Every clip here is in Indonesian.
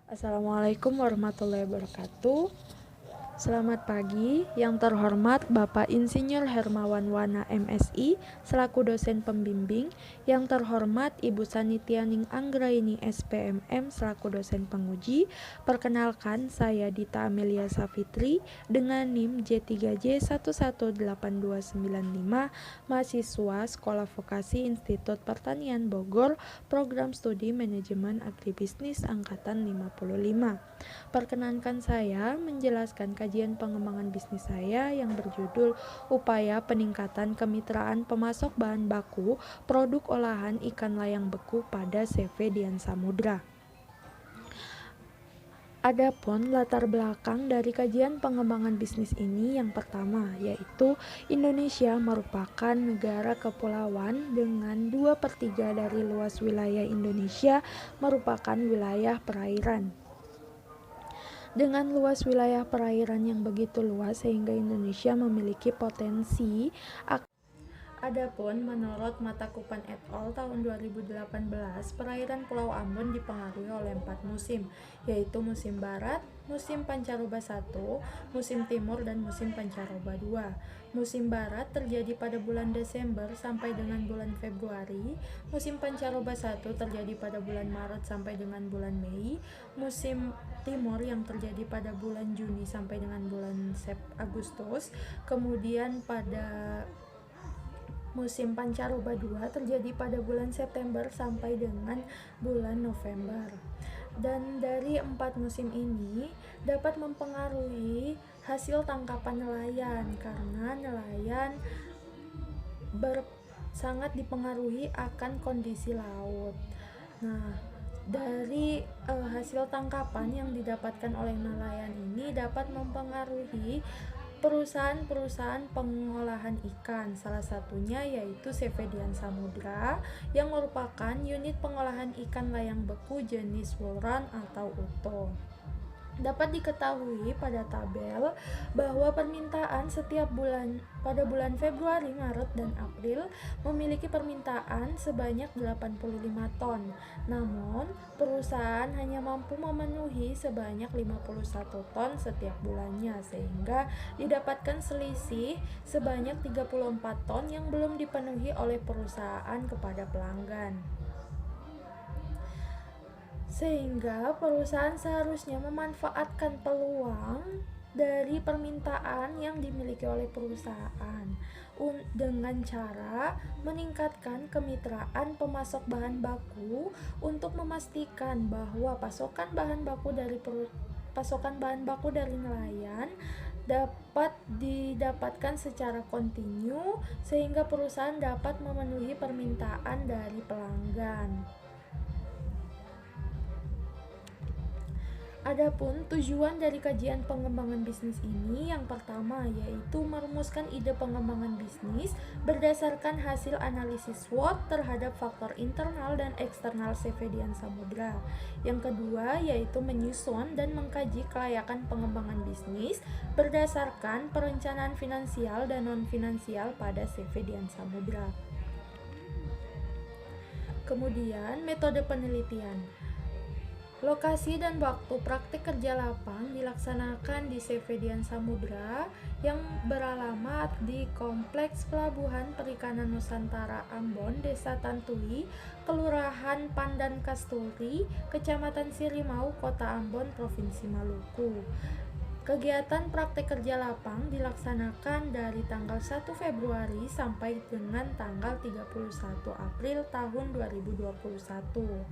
Assalamualaikum warahmatullahi wabarakatuh. Selamat pagi, yang terhormat Bapak Insinyur Hermawan Wana MSI selaku dosen pembimbing, yang terhormat Ibu Sanitianing Anggraini SPMM selaku dosen penguji. Perkenalkan, saya Dita Amelia Safitri dengan NIM J3J118295, mahasiswa Sekolah Vokasi Institut Pertanian Bogor, Program Studi Manajemen Agribisnis Angkatan 55. Perkenankan saya menjelaskan kajian pengembangan bisnis saya yang berjudul Upaya Peningkatan Kemitraan Pemasok Bahan Baku Produk Olahan Ikan Layang Beku pada CV Dian Samudra. Adapun latar belakang dari kajian pengembangan bisnis ini yang pertama yaitu Indonesia merupakan negara kepulauan dengan 2/3 dari luas wilayah Indonesia merupakan wilayah perairan. Dengan luas wilayah perairan yang begitu luas sehingga Indonesia memiliki potensi. Adapun menurut Matakupan et al. Tahun 2018, perairan Pulau Ambon dipengaruhi oleh 4 musim, yaitu musim barat, musim pancaroba 1, musim timur, dan musim pancaroba 2. Musim barat terjadi pada bulan Desember sampai dengan bulan Februari, musim pancaroba 1 terjadi pada bulan Maret sampai dengan bulan Mei, musim timur yang terjadi pada bulan Juni sampai dengan bulan Agustus, kemudian pada musim pancaroba 2 terjadi pada bulan September sampai dengan bulan November. Dan dari 4 musim ini dapat mempengaruhi hasil tangkapan nelayan karena nelayan sangat dipengaruhi akan kondisi laut. Nah, dari hasil tangkapan yang didapatkan oleh nelayan ini dapat mempengaruhi perusahaan-perusahaan pengolahan ikan, salah satunya yaitu CV Dian Samudra yang merupakan unit pengolahan ikan layang beku jenis Woolrun atau Uto. Dapat diketahui pada tabel bahwa permintaan setiap bulan pada bulan Februari, Maret, dan April memiliki permintaan sebanyak 85 ton. Namun, perusahaan hanya mampu memenuhi sebanyak 51 ton setiap bulannya sehingga didapatkan selisih sebanyak 34 ton yang belum dipenuhi oleh perusahaan kepada pelanggan. Sehingga perusahaan seharusnya memanfaatkan peluang dari permintaan yang dimiliki oleh perusahaan dengan cara meningkatkan kemitraan pemasok bahan baku untuk memastikan bahwa pasokan bahan baku dari nelayan dapat didapatkan secara kontinu sehingga perusahaan dapat memenuhi permintaan dari pelanggan. Adapun tujuan dari kajian pengembangan bisnis ini yang pertama yaitu merumuskan ide pengembangan bisnis berdasarkan hasil analisis SWOT terhadap faktor internal dan eksternal CV Dian Samudra. Yang kedua yaitu menyusun dan mengkaji kelayakan pengembangan bisnis berdasarkan perencanaan finansial dan non-finansial pada CV Dian Samudra. Kemudian metode penelitian. Lokasi dan waktu praktik kerja lapang dilaksanakan di CV Dian Samudra yang beralamat di Kompleks Pelabuhan Perikanan Nusantara Ambon, Desa Tantui, Kelurahan Pandan Kasturi, Kecamatan Sirimau, Kota Ambon, Provinsi Maluku. Kegiatan praktik kerja lapang dilaksanakan dari tanggal 1 Februari sampai dengan tanggal 31 April tahun 2021.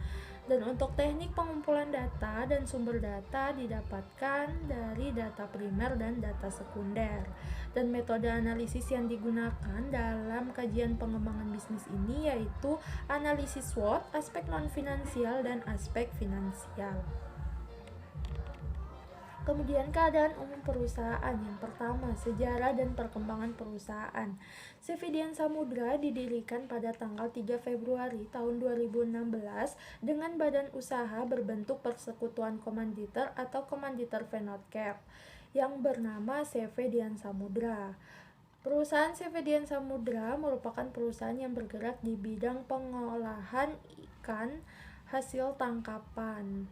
Dan untuk teknik pengumpulan data dan sumber data didapatkan dari data primer dan data sekunder. Dan metode analisis yang digunakan dalam kajian pengembangan bisnis ini yaitu analisis SWOT, aspek non-finansial dan aspek finansial. Kemudian keadaan umum perusahaan. Yang pertama, sejarah dan perkembangan perusahaan. CV Dian Samudra didirikan pada tanggal 3 Februari tahun 2016 dengan badan usaha berbentuk persekutuan komanditer atau komanditer Venotcap yang bernama CV Dian Samudra. Perusahaan CV Dian Samudra merupakan perusahaan yang bergerak di bidang pengolahan ikan hasil tangkapan.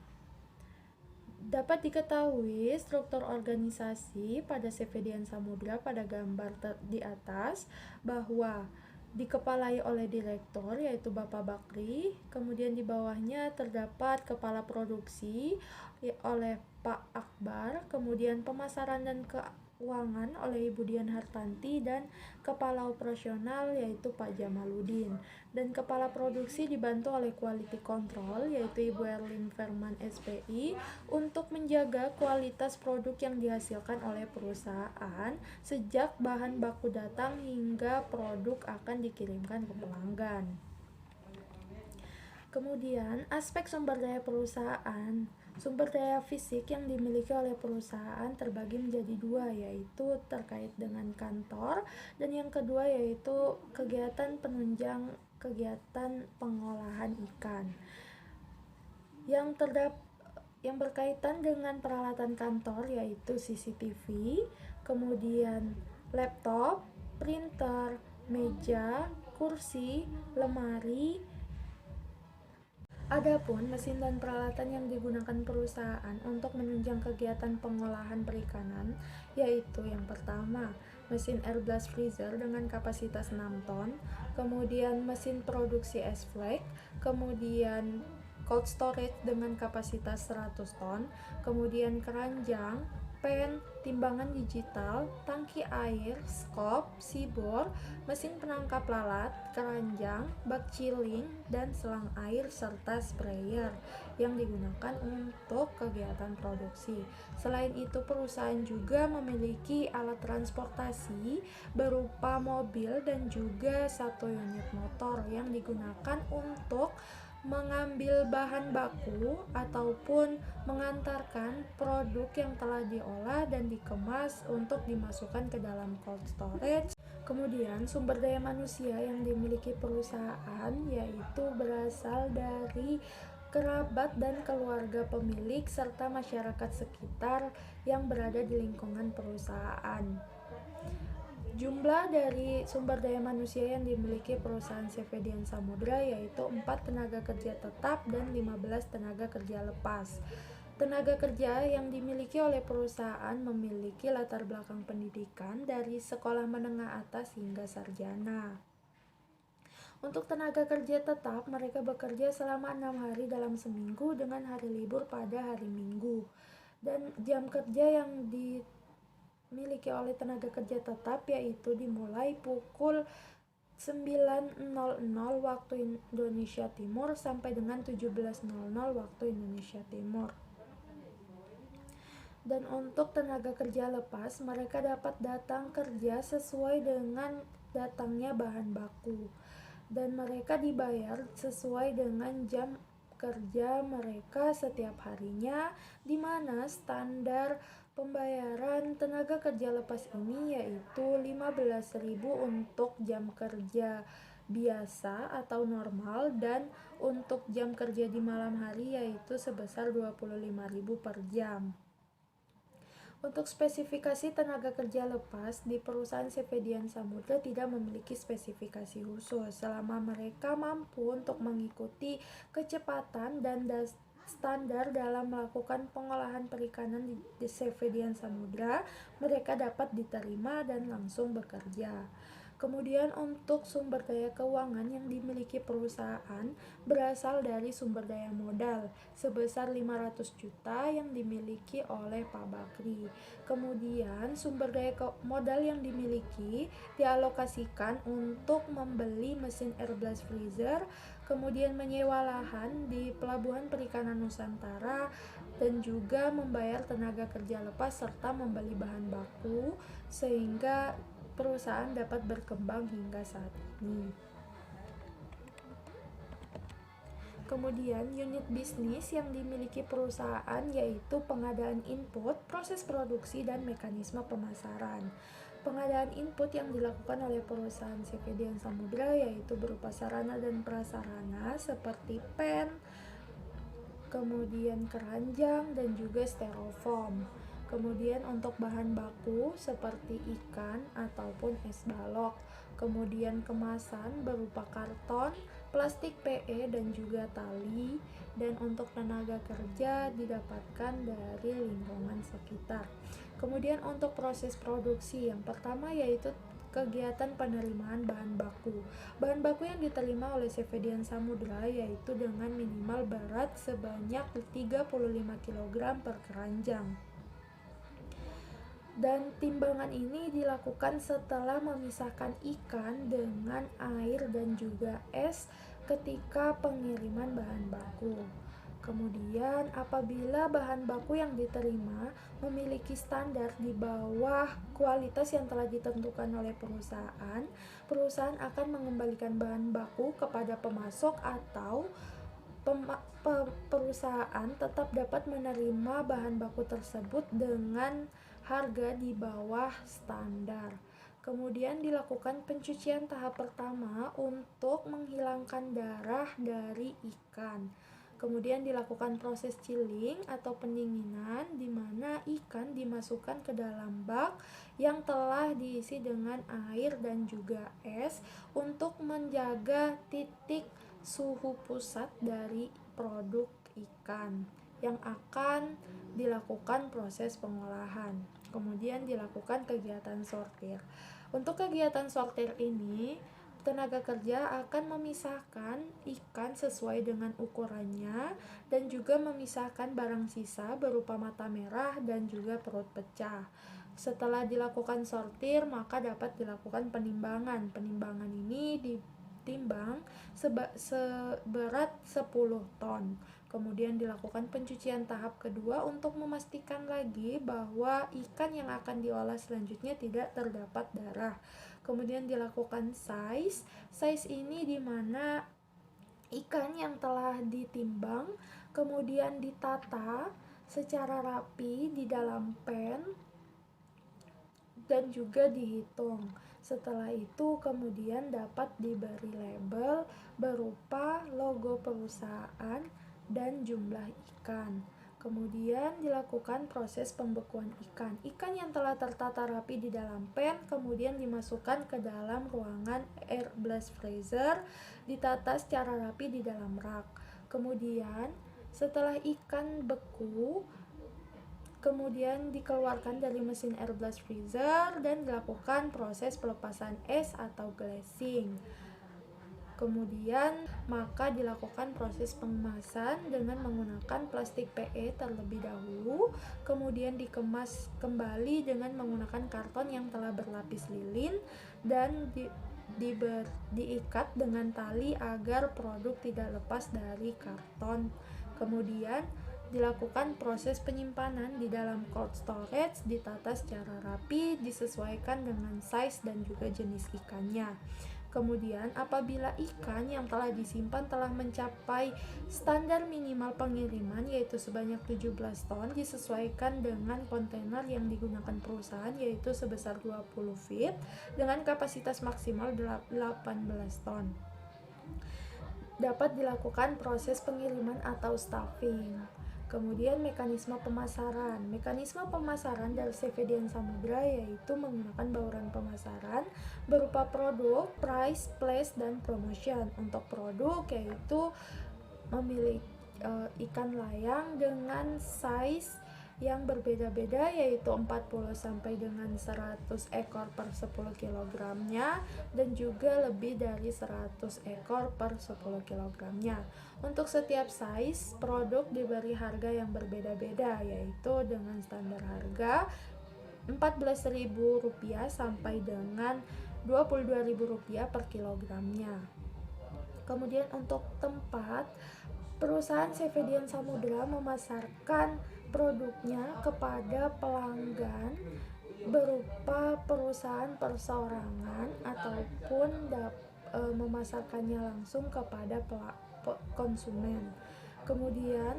Dapat diketahui struktur organisasi pada CV Dian Samudra pada gambar di atas bahwa dikepalai oleh direktur yaitu Bapak Bakri, kemudian di bawahnya terdapat kepala produksi oleh Pak Akbar, kemudian pemasaran dan keuangan oleh Ibu Dian Hartanti, dan kepala operasional yaitu Pak Jamaludin, dan kepala produksi dibantu oleh quality control yaitu Ibu Erlin Ferman SPI untuk menjaga kualitas produk yang dihasilkan oleh perusahaan sejak bahan baku datang hingga produk akan dikirimkan ke pelanggan. Kemudian, aspek sumber daya perusahaan. Sumber daya fisik yang dimiliki oleh perusahaan terbagi menjadi dua, yaitu terkait dengan kantor, dan yang kedua yaitu kegiatan penunjang kegiatan pengolahan ikan. Yang berkaitan dengan peralatan kantor yaitu CCTV, kemudian laptop, printer, meja, kursi, lemari. Adapun mesin dan peralatan yang digunakan perusahaan untuk menunjang kegiatan pengolahan perikanan yaitu yang pertama, mesin air blast freezer dengan kapasitas 6 ton, kemudian mesin produksi es flake, kemudian cold storage dengan kapasitas 100 ton, kemudian keranjang, pen, timbangan digital, tangki air, skop, sibor, mesin penangkap lalat, keranjang, bak chilling, dan selang air serta sprayer yang digunakan untuk kegiatan produksi. Selain itu, perusahaan juga memiliki alat transportasi berupa mobil dan juga 1 unit motor yang digunakan untuk mengambil bahan baku ataupun mengantarkan produk yang telah diolah dan dikemas untuk dimasukkan ke dalam cold storage. Kemudian sumber daya manusia yang dimiliki perusahaan yaitu berasal dari kerabat dan keluarga pemilik serta masyarakat sekitar yang berada di lingkungan perusahaan. Jumlah dari sumber daya manusia yang dimiliki perusahaan CV Dian Samudra yaitu 4 tenaga kerja tetap dan 15 tenaga kerja lepas. Tenaga kerja yang dimiliki oleh perusahaan memiliki latar belakang pendidikan dari sekolah menengah atas hingga sarjana. Untuk tenaga kerja tetap, mereka bekerja selama 6 hari dalam seminggu dengan hari libur pada hari Minggu. Dan jam kerja yang dimiliki oleh tenaga kerja tetap yaitu dimulai pukul 9.00 waktu Indonesia Timur sampai dengan 17.00 waktu Indonesia Timur. Dan untuk tenaga kerja lepas, mereka dapat datang kerja sesuai dengan datangnya bahan baku. Dan mereka dibayar sesuai dengan jam kerja mereka setiap harinya, di mana standar pembayaran tenaga kerja lepas ini yaitu 15.000 untuk jam kerja biasa atau normal, dan untuk jam kerja di malam hari yaitu sebesar 25.000 per jam. Untuk spesifikasi tenaga kerja lepas di perusahaan CV Dian Samudra tidak memiliki spesifikasi khusus selama mereka mampu untuk mengikuti kecepatan dan standar dalam melakukan pengolahan perikanan di CV Dian Samudra, mereka dapat diterima dan langsung bekerja. Kemudian untuk sumber daya keuangan yang dimiliki perusahaan berasal dari sumber daya modal sebesar 500 juta yang dimiliki oleh Pak Bakri. Kemudian sumber daya modal yang dimiliki dialokasikan untuk membeli mesin air blast freezer, kemudian menyewa lahan di Pelabuhan Perikanan Nusantara, dan juga membayar tenaga kerja lepas serta membeli bahan baku sehingga perusahaan dapat berkembang hingga saat ini. Kemudian unit bisnis yang dimiliki perusahaan yaitu pengadaan input, proses produksi, dan mekanisme pemasaran. Pengadaan input yang dilakukan oleh perusahaan CV Dian Samudra yaitu berupa sarana dan prasarana seperti pen, kemudian keranjang, dan juga styrofoam. Kemudian untuk bahan baku seperti ikan ataupun es balok. Kemudian kemasan berupa karton, plastik PE dan juga tali, dan untuk tenaga kerja didapatkan dari lingkungan sekitar. Kemudian untuk proses produksi, yang pertama yaitu kegiatan penerimaan bahan baku. Bahan baku yang diterima oleh Sevedian Samudra yaitu dengan minimal berat sebanyak 35 kg per keranjang. Dan timbangan ini dilakukan setelah memisahkan ikan dengan air dan juga es ketika pengiriman bahan baku. Kemudian apabila bahan baku yang diterima memiliki standar di bawah kualitas yang telah ditentukan oleh perusahaan, perusahaan akan mengembalikan bahan baku kepada pemasok atau perusahaan tetap dapat menerima bahan baku tersebut dengan harga di bawah standar. Kemudian dilakukan pencucian tahap pertama untuk menghilangkan darah dari ikan. Kemudian dilakukan proses chilling atau pendinginan di mana ikan dimasukkan ke dalam bak yang telah diisi dengan air dan juga es untuk menjaga titik suhu pusat dari produk ikan yang akan dilakukan proses pengolahan. Kemudian dilakukan kegiatan sortir. Untuk kegiatan sortir ini, tenaga kerja akan memisahkan ikan sesuai dengan ukurannya dan juga memisahkan barang sisa berupa mata merah dan juga perut pecah. Setelah dilakukan sortir, maka dapat dilakukan penimbangan. Penimbangan ini ditimbang seberat 10 ton. Kemudian dilakukan pencucian tahap kedua untuk memastikan lagi bahwa ikan yang akan diolah selanjutnya tidak terdapat darah. Kemudian dilakukan size. Size ini di mana ikan yang telah ditimbang kemudian ditata secara rapi di dalam pen dan juga dihitung. Setelah itu kemudian dapat diberi label berupa logo perusahaan dan jumlah ikan. Kemudian dilakukan proses pembekuan ikan. Ikan yang telah tertata rapi di dalam pen kemudian dimasukkan ke dalam ruangan air blast freezer, ditata secara rapi di dalam rak. Kemudian setelah ikan beku, kemudian dikeluarkan dari mesin air blast freezer dan dilakukan proses pelepasan es atau glazing. Kemudian maka dilakukan proses pengemasan dengan menggunakan plastik PE terlebih dahulu, kemudian dikemas kembali dengan menggunakan karton yang telah berlapis lilin dan diikat dengan tali agar produk tidak lepas dari karton. Kemudian dilakukan proses penyimpanan di dalam cold storage, ditata secara rapi, disesuaikan dengan size dan juga jenis ikannya. Kemudian apabila ikan yang telah disimpan telah mencapai standar minimal pengiriman yaitu sebanyak 17 ton, disesuaikan dengan kontainer yang digunakan perusahaan yaitu sebesar 20 feet dengan kapasitas maksimal 18 ton. Dapat dilakukan proses pengiriman atau stuffing. Kemudian mekanisme pemasaran. Mekanisme pemasaran dari Sevedian Samudra yaitu menggunakan bauran pemasaran berupa produk, price, place, dan promotion. Untuk produk yaitu memiliki ikan layang dengan size yang berbeda-beda yaitu 40 sampai dengan 100 ekor per 10 kilogramnya dan juga lebih dari 100 ekor per 10 kilogramnya. Untuk setiap size, produk diberi harga yang berbeda-beda yaitu dengan standar harga Rp14.000 sampai dengan Rp22.000 per kilogramnya. Kemudian untuk tempat, perusahaan Sevedian Samudra memasarkan produknya kepada pelanggan berupa perusahaan perseorangan ataupun memasarkannya langsung kepada konsumen. Kemudian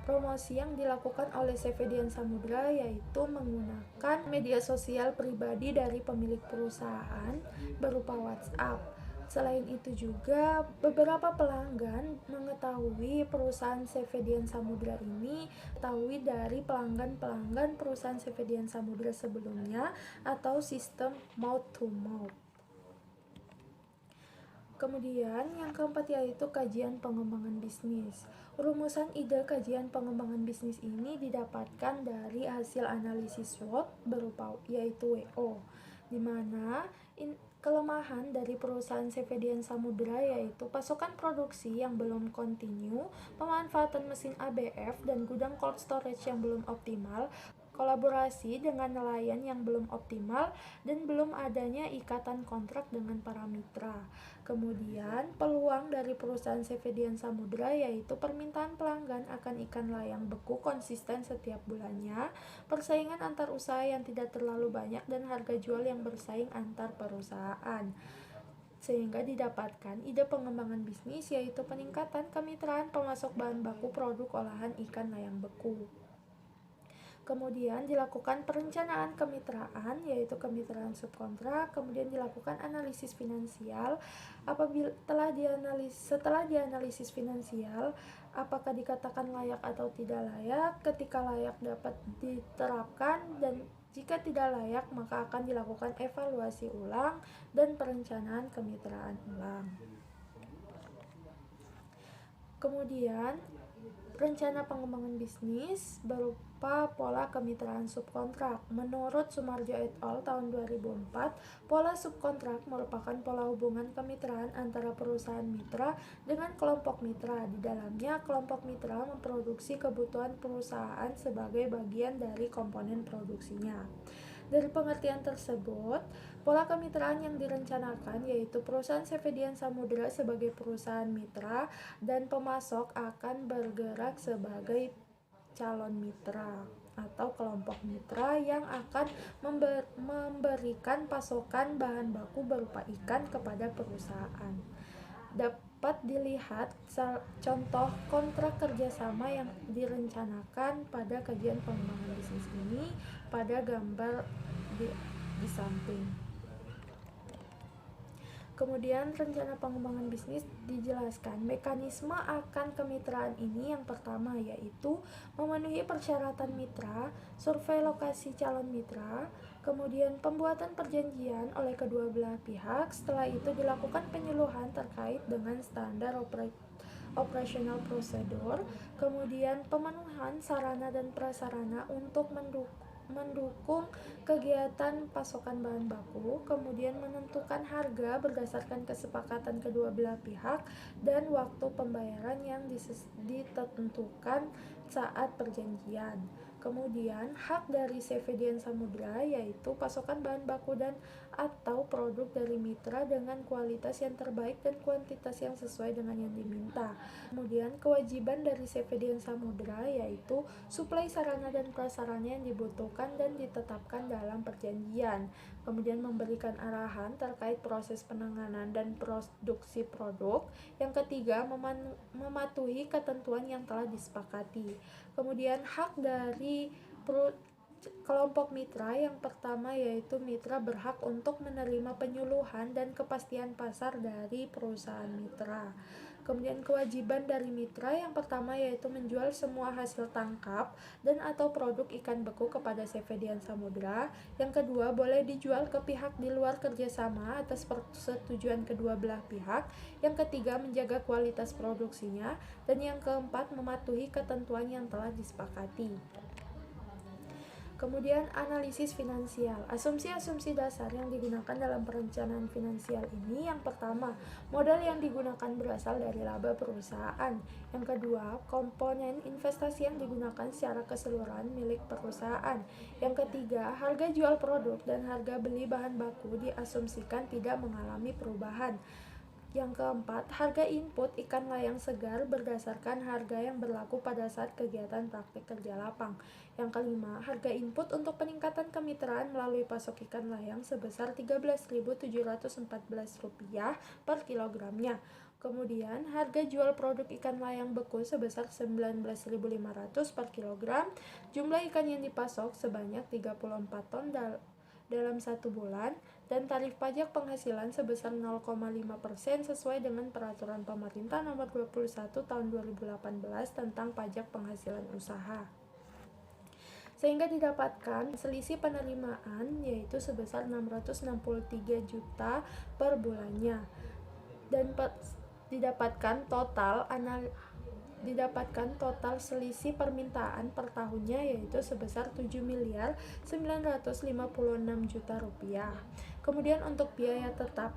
promosi yang dilakukan oleh Sevedian Samudra yaitu menggunakan media sosial pribadi dari pemilik perusahaan berupa WhatsApp. Selain itu juga beberapa pelanggan mengetahui perusahaan Sevedian Samudra ini mengetahui dari pelanggan-pelanggan perusahaan Sevedian Samudra sebelumnya atau sistem mouth to mouth. Kemudian yang keempat yaitu kajian pengembangan bisnis. Rumusan ide kajian pengembangan bisnis ini didapatkan dari hasil analisis SWOT berupa yaitu WO, di mana kelemahan dari perusahaan CVDN Samudra yaitu pasokan produksi yang belum kontinu, pemanfaatan mesin ABF dan gudang cold storage yang belum optimal, kolaborasi dengan nelayan yang belum optimal, dan belum adanya ikatan kontrak dengan para mitra. Kemudian, peluang dari perusahaan CVDN Samudra yaitu permintaan pelanggan akan ikan layang beku konsisten setiap bulannya, persaingan antar usaha yang tidak terlalu banyak, dan harga jual yang bersaing antar perusahaan. Sehingga didapatkan ide pengembangan bisnis yaitu peningkatan kemitraan pemasok bahan baku produk olahan ikan layang beku. Kemudian dilakukan perencanaan kemitraan yaitu kemitraan subkontrak, kemudian dilakukan analisis finansial. Setelah dianalisis finansial, apakah dikatakan layak atau tidak layak, ketika layak dapat diterapkan, dan jika tidak layak maka akan dilakukan evaluasi ulang dan perencanaan kemitraan ulang. Kemudian rencana pengembangan bisnis berupa pola kemitraan subkontrak. Menurut Sumarjo et al. Tahun 2004, pola subkontrak merupakan pola hubungan kemitraan antara perusahaan mitra dengan kelompok mitra. Di dalamnya, kelompok mitra memproduksi kebutuhan perusahaan sebagai bagian dari komponen produksinya. Dari pengertian tersebut, pola kemitraan yang direncanakan yaitu perusahaan CVDN Samudra sebagai perusahaan mitra dan pemasok akan bergerak sebagai calon mitra atau kelompok mitra yang akan memberikan pasokan bahan baku berupa ikan kepada perusahaan. Dapat dilihat contoh kontrak kerjasama yang direncanakan pada kajian pengembangan bisnis ini pada gambar di samping. Kemudian rencana pengembangan bisnis dijelaskan mekanisme akan kemitraan ini. Yang pertama yaitu memenuhi persyaratan mitra, survei lokasi calon mitra, kemudian pembuatan perjanjian oleh kedua belah pihak. Setelah itu dilakukan penyuluhan terkait dengan standar operational procedure, kemudian pemenuhan sarana dan prasarana untuk mendukung kegiatan pasokan bahan baku, kemudian menentukan harga berdasarkan kesepakatan kedua belah pihak, dan waktu pembayaran yang ditentukan saat perjanjian. Kemudian hak dari CVDN Samudra yaitu pasokan bahan baku dan atau produk dari mitra dengan kualitas yang terbaik dan kuantitas yang sesuai dengan yang diminta. Kemudian kewajiban dari CVDN Samudra yaitu suplai sarana dan prasarana yang dibutuhkan dan ditetapkan dalam perjanjian. Kemudian memberikan arahan terkait proses penanganan dan produksi produk. Yang ketiga, mematuhi ketentuan yang telah disepakati. Kemudian hak dari kelompok mitra yang pertama yaitu mitra berhak untuk menerima penyuluhan dan kepastian pasar dari perusahaan mitra. Kemudian kewajiban dari mitra yang pertama yaitu menjual semua hasil tangkap dan atau produk ikan beku kepada CVDN Samudra. Yang kedua, boleh dijual ke pihak di luar kerjasama atas persetujuan kedua belah pihak. Yang ketiga, menjaga kualitas produksinya. Dan yang keempat, mematuhi ketentuan yang telah disepakati. Kemudian analisis finansial. Asumsi-asumsi dasar yang digunakan dalam perencanaan finansial ini, yang pertama, modal yang digunakan berasal dari laba perusahaan. Yang kedua, komponen investasi yang digunakan secara keseluruhan milik perusahaan. Yang ketiga, harga jual produk dan harga beli bahan baku diasumsikan tidak mengalami perubahan. Yang keempat, harga input ikan layang segar berdasarkan harga yang berlaku pada saat kegiatan praktik kerja lapang. Yang kelima, harga input untuk peningkatan kemitraan melalui pasok ikan layang sebesar Rp13.714 per kilogramnya. Kemudian, harga jual produk ikan layang beku sebesar Rp19.500 per kilogram. Jumlah ikan yang dipasok sebanyak 34 ton dalam 1 bulan, dan tarif pajak penghasilan sebesar 0,5% sesuai dengan Peraturan Pemerintah Nomor 21 Tahun 2018 tentang pajak penghasilan usaha. Sehingga didapatkan selisih penerimaan yaitu sebesar 663 juta per bulannya. dan didapatkan total selisih permintaan per tahunnya yaitu sebesar 7 miliar 956 juta rupiah. Kemudian untuk biaya tetap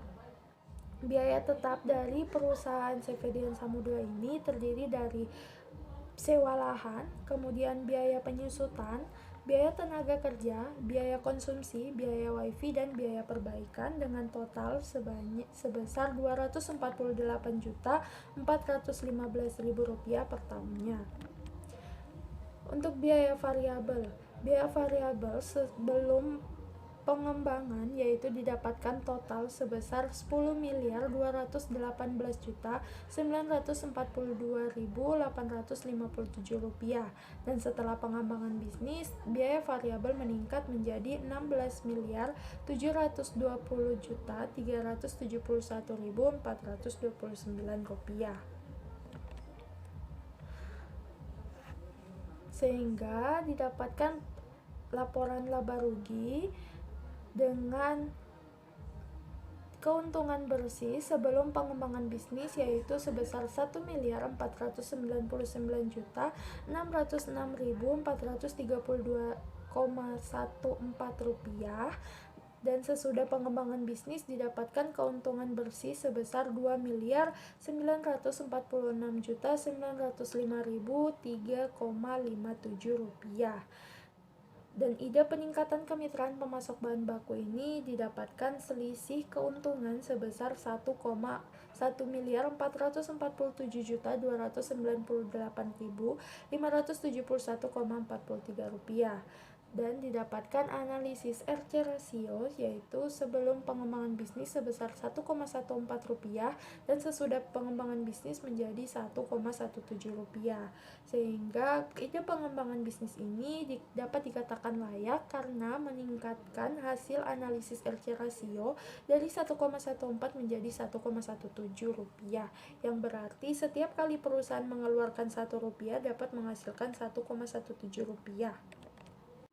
dari perusahaan CVDN Samudra ini terdiri dari sewa lahan, kemudian biaya penyusutan, biaya tenaga kerja, biaya konsumsi, biaya wifi, dan biaya perbaikan dengan total sebesar Rp248.415.000 per tahunnya. Untuk biaya variabel sebelum pengembangan yaitu didapatkan total sebesar Rp10.218.942.857 dan setelah pengembangan bisnis biaya variabel meningkat menjadi Rp16.7juta.371.429 sehingga didapatkan laporan laba rugi dengan keuntungan bersih sebelum pengembangan bisnis yaitu sebesar Rp1.499.606.432,14 dan sesudah pengembangan bisnis didapatkan keuntungan bersih sebesar Rp2.946.905.3,57. Dan ide peningkatan kemitraan pemasok bahan baku ini didapatkan selisih keuntungan sebesar Rp1.447.299.571,43 dan didapatkan analisis RC rasio yaitu sebelum pengembangan bisnis sebesar Rp1,14 dan sesudah pengembangan bisnis menjadi Rp1,17 sehingga ide pengembangan bisnis ini dapat dikatakan layak karena meningkatkan hasil analisis RC rasio dari 1,14 menjadi Rp1,17 yang berarti setiap kali perusahaan mengeluarkan Rp1 dapat menghasilkan Rp1,17.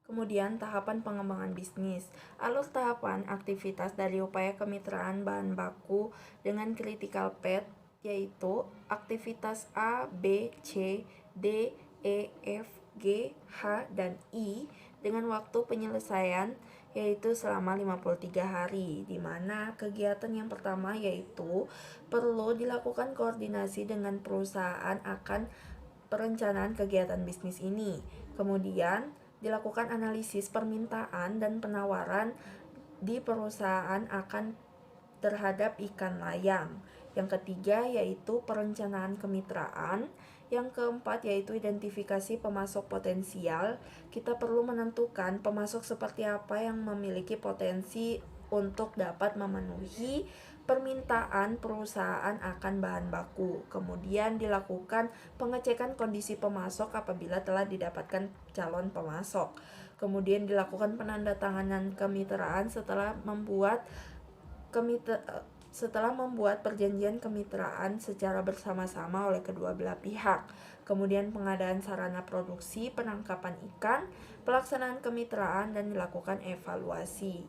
Kemudian tahapan pengembangan bisnis. Alur tahapan aktivitas dari upaya kemitraan bahan baku dengan critical path yaitu aktivitas A, B, C, D, E, F, G, H, dan I dengan waktu penyelesaian yaitu selama 53 hari, di mana kegiatan yang pertama yaitu perlu dilakukan koordinasi dengan perusahaan akan perencanaan kegiatan bisnis ini. Kemudian dilakukan analisis permintaan dan penawaran di perusahaan akan terhadap ikan layang. Yang ketiga yaitu perencanaan kemitraan. Yang keempat yaitu identifikasi pemasok potensial. Kita perlu menentukan pemasok seperti apa yang memiliki potensi untuk dapat memenuhi permintaan perusahaan akan bahan baku. Kemudian dilakukan pengecekan kondisi pemasok apabila telah didapatkan calon pemasok. Kemudian dilakukan penandatanganan kemitraan setelah membuat perjanjian kemitraan secara bersama-sama oleh kedua belah pihak. Kemudian pengadaan sarana produksi, penangkapan ikan, pelaksanaan kemitraan, dan dilakukan evaluasi.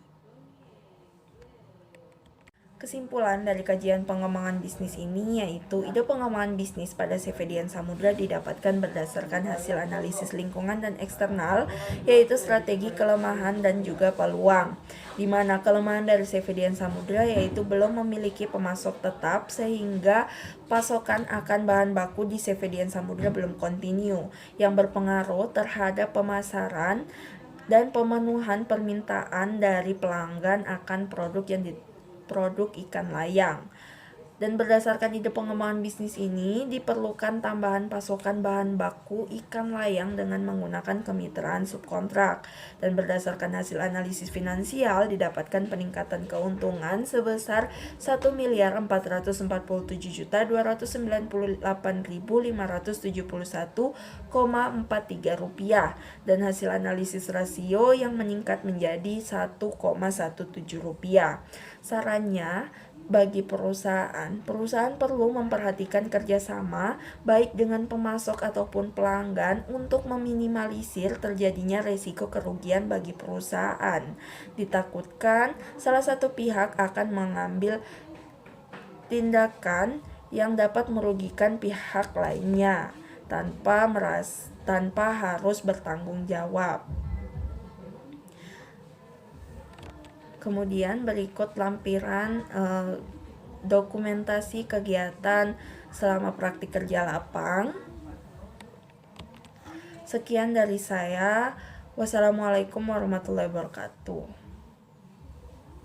Kesimpulan dari kajian pengembangan bisnis ini yaitu ide pengembangan bisnis pada CVDN Samudra didapatkan berdasarkan hasil analisis lingkungan dan eksternal yaitu strategi, kelemahan, dan juga peluang. Di mana kelemahan dari CVDN Samudra yaitu belum memiliki pemasok tetap sehingga pasokan akan bahan baku di CVDN Samudra belum kontinu yang berpengaruh terhadap pemasaran dan pemenuhan permintaan dari pelanggan akan produk ikan layang. Dan berdasarkan ide pengembangan bisnis ini diperlukan tambahan pasokan bahan baku ikan layang dengan menggunakan kemitraan subkontrak. Dan berdasarkan hasil analisis finansial didapatkan peningkatan keuntungan sebesar Rp1.447.297.571,43 dan hasil analisis rasio yang meningkat menjadi Rp1,17. Sarannya bagi perusahaan perlu memperhatikan kerjasama baik dengan pemasok ataupun pelanggan untuk meminimalisir terjadinya resiko kerugian bagi perusahaan. Ditakutkan salah satu pihak akan mengambil tindakan yang dapat merugikan pihak lainnya tanpa harus bertanggung jawab. Kemudian berikut lampiran dokumentasi kegiatan selama praktik kerja lapang. Sekian dari saya. Wassalamualaikum warahmatullahi wabarakatuh.